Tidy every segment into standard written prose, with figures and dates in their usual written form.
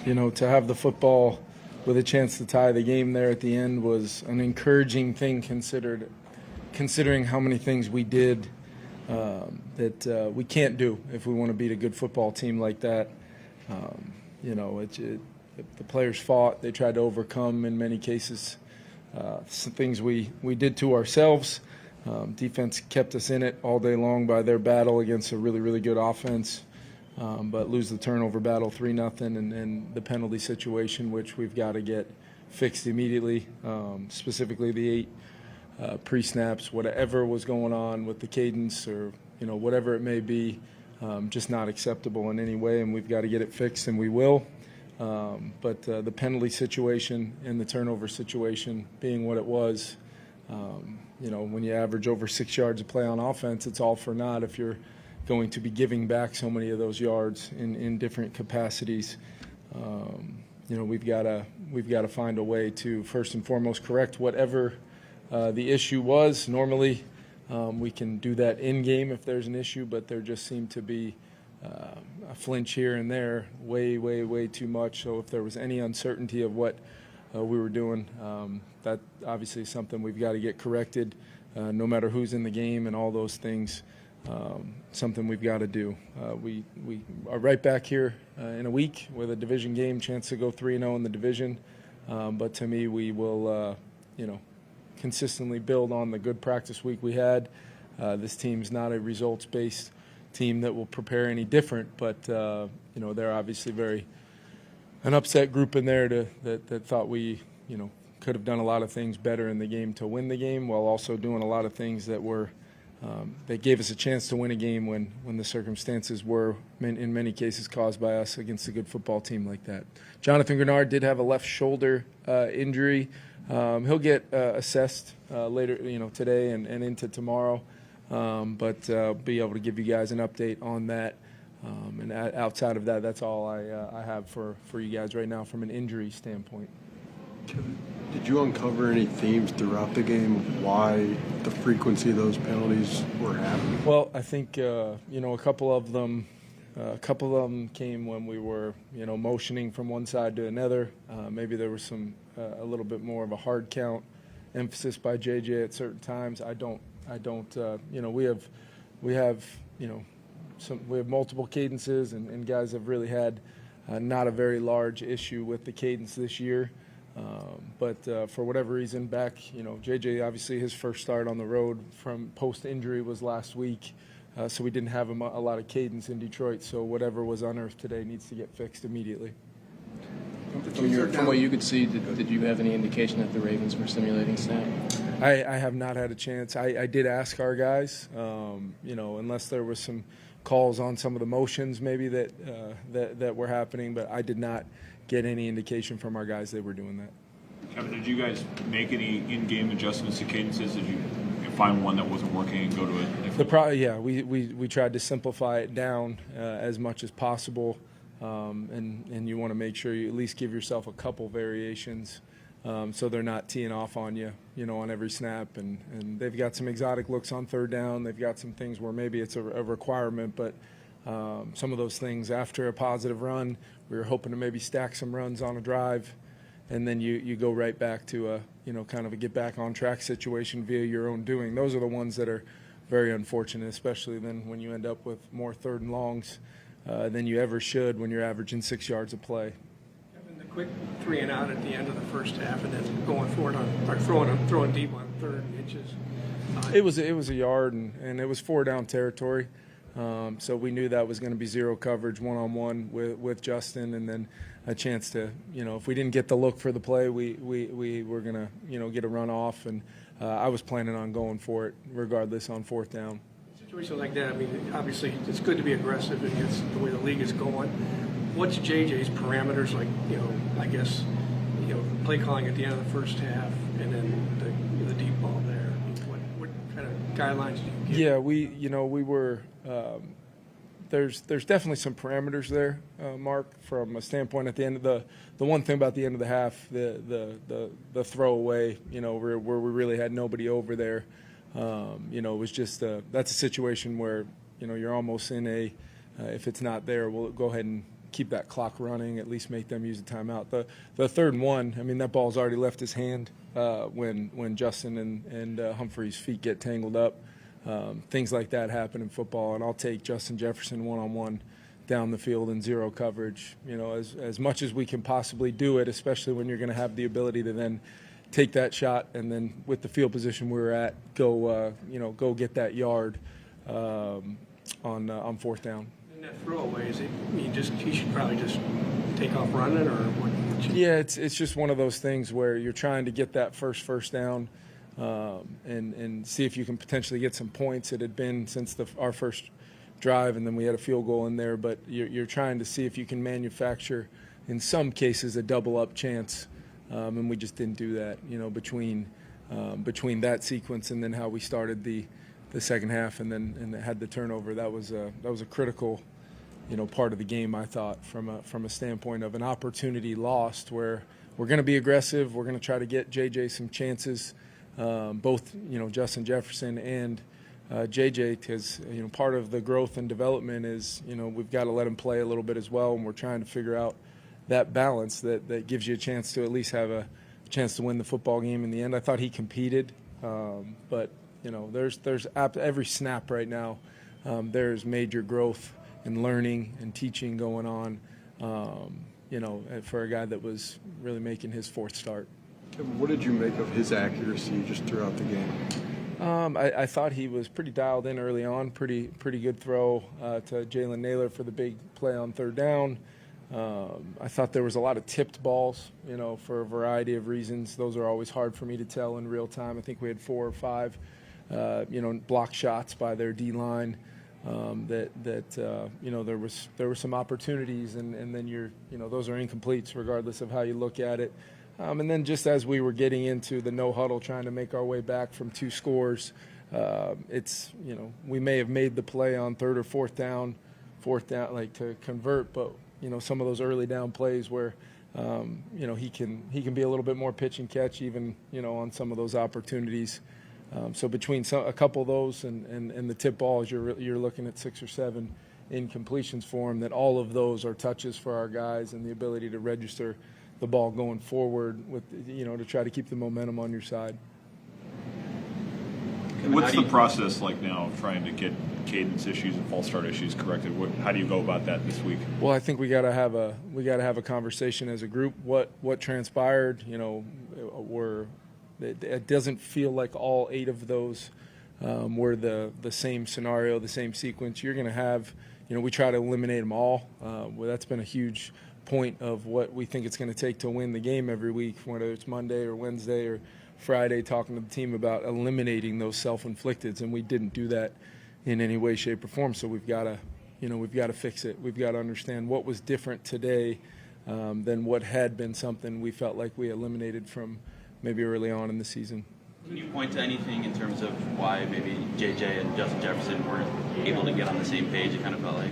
To have the football with a chance to tie the game there at the end was an encouraging thing considering how many things we did that we can't do if we want to beat a good football team like that. The players fought. They tried to overcome, in many cases, some things we did to ourselves. Defense kept us in it all day long by their battle against a really, really good offense. But lose the turnover battle 3-0 and the penalty situation, which we've got to get fixed immediately, specifically the 8 pre-snaps, whatever was going on with the cadence or, whatever it may be, just not acceptable in any way, and we've got to get it fixed, and we will. But the penalty situation and the turnover situation being what it was, when you average over 6 yards of play on offense, it's all for naught if you're going to be giving back so many of those yards in different capacities. We've got to find a way to first and foremost correct whatever the issue was. Normally, we can do that in game if there's an issue, but there just seemed to be a flinch here and there, way too much. So if there was any uncertainty of what we were doing, that obviously is something we've got to get corrected, no matter who's in the game and all those things. Something we've got to do. We are right back here in a week with a division game, chance to go 3-0 in the division. But to me, we will, consistently build on the good practice week we had. This team's not a results-based team that will prepare any different, but they're obviously an upset group in there that thought we, could have done a lot of things better in the game to win the game, while also doing a lot of things that were. They gave us a chance to win a game when the circumstances were, in many cases, caused by us against a good football team like that. Jonathan Grenard did have a left shoulder injury. He'll get assessed later, today and into tomorrow, but be able to give you guys an update on that. And outside of that, that's all I have for you guys right now from an injury standpoint. Did you uncover any themes throughout the game why the frequency of those penalties were happening? Well, I think a couple of them came when we were motioning from one side to another. Maybe there was a little bit more of a hard count emphasis by JJ at certain times. We have multiple cadences and guys have really had not a very large issue with the cadence this year. But for whatever reason, JJ, obviously his first start on the road from post-injury was last week, so we didn't have a lot of cadence in Detroit, so whatever was unearthed today needs to get fixed immediately. From what you could see, did you have any indication that the Ravens were simulating snap? I have not had a chance. I did ask our guys, unless there was some calls on some of the motions maybe that were happening, but I did not get any indication from our guys they were doing that. Kevin, did you guys make any in-game adjustments to cadences? Did you find one that wasn't working and go to it? We tried to simplify it down as much as possible, and you want to make sure you at least give yourself a couple variations so they're not teeing off on you, on every snap. And they've got some exotic looks on third down. They've got some things where maybe it's a requirement, but some of those things after a positive run, we were hoping to maybe stack some runs on a drive, and then you go right back to a kind of a get back on track situation via your own doing. Those are the ones that are very unfortunate, especially then when you end up with more third and longs than you ever should when you're averaging 6 yards of play. Kevin, the quick 3 and out at the end of the first half, and then going forward throwing deep on third inches. It was a yard, and it was 4 down territory. So we knew that was going to be zero coverage, one-on-one with Justin, and then a chance to, if we didn't get the look for the play, we were going to, get a run off, and I was planning on going for it regardless on 4th down. Situation like that, obviously it's good to be aggressive against the way the league is going. What's JJ's parameters, like, I guess, play calling at the end of the first half, and then the deep ball there? What kind of guidelines do you give? Yeah, we were. There's definitely some parameters there, Mark, from a standpoint at the end of the one thing about the end of the half, the throwaway, where we really had nobody over there. It was just that's a situation where you're almost in if it's not there, we'll go ahead and keep that clock running, at least make them use a timeout. The third and one, I mean, that ball's already left his hand when Justin and Humphrey's feet get tangled up. Things like that happen in football, and I'll take Justin Jefferson one-on-one down the field in zero coverage, as much as we can possibly do it, especially when you're going to have the ability to then take that shot and then with the field position we were at, go get that yard on fourth down. And that throwaway, he should probably just take off running, or what? Yeah, it's just one of those things where you're trying to get that first down and see if you can potentially get some points. It had been since our first drive, and then we had a field goal in there, but you're trying to see if you can manufacture, in some cases, a double-up chance, and we just didn't do that, between that sequence and then how we started the second half and had the turnover. That was a critical, part of the game, I thought, from a standpoint of an opportunity lost where we're going to be aggressive. We're going to try to get JJ some chances, both, Justin Jefferson and JJ, because part of the growth and development is we've got to let him play a little bit as well, and we're trying to figure out that balance that gives you a chance to at least have a chance to win the football game in the end. I thought he competed, but there's every snap right now. There's major growth and learning and teaching going on. For a guy that was really making his fourth start. Kevin, what did you make of his accuracy just throughout the game? I thought he was pretty dialed in early on. Pretty good throw to Jalen Naylor for the big play on third down. I thought there was a lot of tipped balls, for a variety of reasons. Those are always hard for me to tell in real time. I think we had 4 or 5, block shots by their D-line. There were some opportunities, and then those are incompletes regardless of how you look at it. And then just as we were getting into the no huddle, trying to make our way back from 2 scores, we may have made the play on third or fourth down, like to convert, but some of those early down plays where he can be a little bit more pitch and catch even on some of those opportunities. So between a couple of those and the tip balls, you're looking at 6 or 7 incompletions for him. That all of those are touches for our guys and the ability to register the ball going forward with to try to keep the momentum on your side. What's the process like now of trying to get cadence issues and false start issues corrected? How do you go about that this week? Well, I think we got to have a conversation as a group. What transpired? It doesn't feel like all 8 of those were the same scenario, the same sequence. You're going to have, we try to eliminate them all. That's been a huge point of what we think it's going to take to win the game every week, whether it's Monday or Wednesday or Friday, talking to the team about eliminating those self-inflicteds, and we didn't do that in any way, shape, or form. So we've got to fix it. We've got to understand what was different today than what had been something we felt like we eliminated from maybe early on in the season. Can you point to anything in terms of why maybe JJ and Justin Jefferson weren't able to get on the same page? It kind of felt like.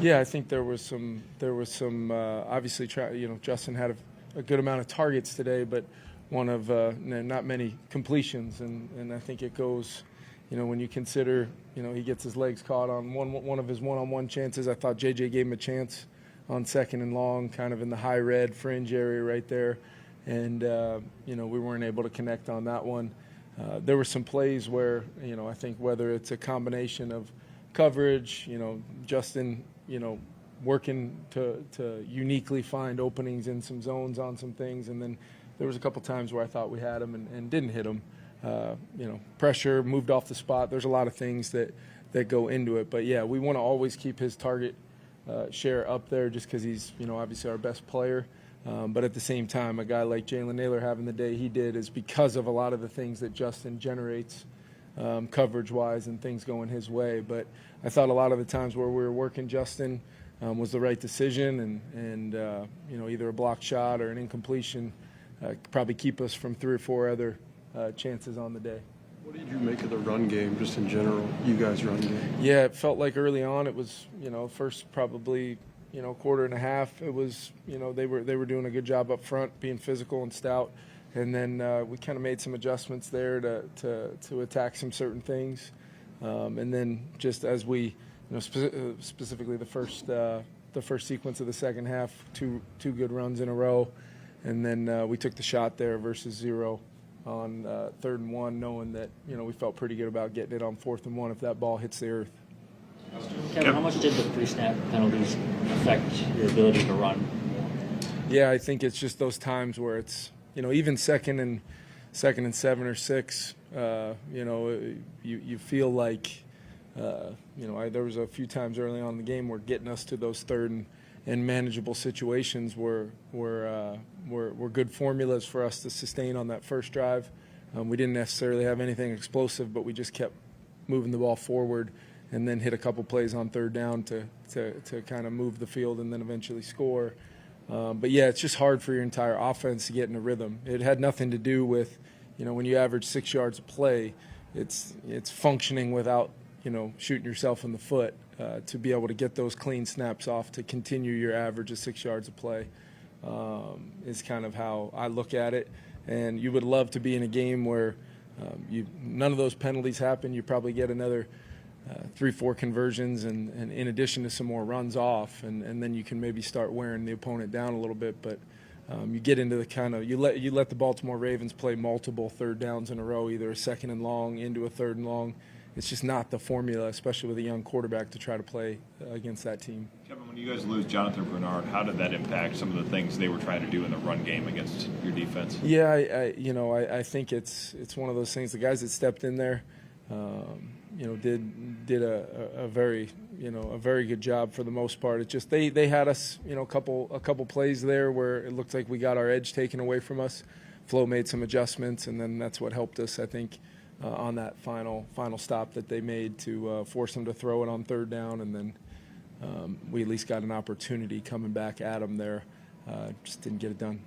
Yeah, I think there was some. Obviously, Justin had a good amount of targets today, but one of not many completions, and I think it goes. When you consider, he gets his legs caught on one of his one-on-one chances. I thought JJ gave him a chance on second and long, kind of in the high red fringe area right there, and we weren't able to connect on that one. There were some plays where I think whether it's a combination of coverage, Justin, working to uniquely find openings in some zones on some things, and then there was a couple times where I thought we had him and didn't hit him. Pressure, moved off the spot. There's a lot of things that go into it. But, yeah, we want to always keep his target share up there just because he's, obviously our best player. But at the same time, a guy like Jalen Naylor having the day he did is because of a lot of the things that Justin generates coverage-wise and things going his way. But I thought a lot of the times where we were working Justin was the right decision, and either a block shot or an incompletion probably keep us from 3 or 4 other chances on the day. What did you make of the run game, just in general, you guys' run game? Yeah, it felt like early on it was, first probably, quarter and a half. It was, they were doing a good job up front, being physical and stout. And then we kind of made some adjustments there to attack some certain things. And then just as we, specifically the the first sequence of the second half, two good runs in a row, and then we took the shot there versus 0 on 3rd and 1, knowing that we felt pretty good about getting it on 4th and 1 if that ball hits the earth. Kevin, how much did the pre-snap penalties affect your ability to run? Yeah, I think it's just those times where it's even second and 7 or 6. You feel like there was a few times early on in the game where getting us to those 3rd and manageable situations were good formulas for us to sustain on that first drive. We didn't necessarily have anything explosive, but we just kept moving the ball forward and then hit a couple plays on 3rd down to kind of move the field and then eventually score. But yeah, it's just hard for your entire offense to get in a rhythm. It had nothing to do with, when you average 6 yards a play, it's functioning without, shooting yourself in the foot to be able to get those clean snaps off to continue your average of 6 yards a play is kind of how I look at it. And you would love to be in a game where none of those penalties happen. You probably get another 3-4 conversions and in addition to some more runs off, and then you can maybe start wearing the opponent down a little bit. But you get into the kind of you let the Baltimore Ravens play multiple 3rd downs in a row, either a 2nd and long into a 3rd and long. It's just not the formula, especially with a young quarterback, to try to play against that team. Kevin, when you guys lose Jonathan Bernard, how did that impact some of the things they were trying to do in the run game against your defense? Yeah, I think it's one of those things. The guys that stepped in there, did a very good job for the most part. It just they had us a couple plays there where it looked like we got our edge taken away from us. Flo made some adjustments, and then that's what helped us, I think, on that final stop that they made to force them to throw it on 3rd down, and then we at least got an opportunity coming back at them there. Just didn't get it done.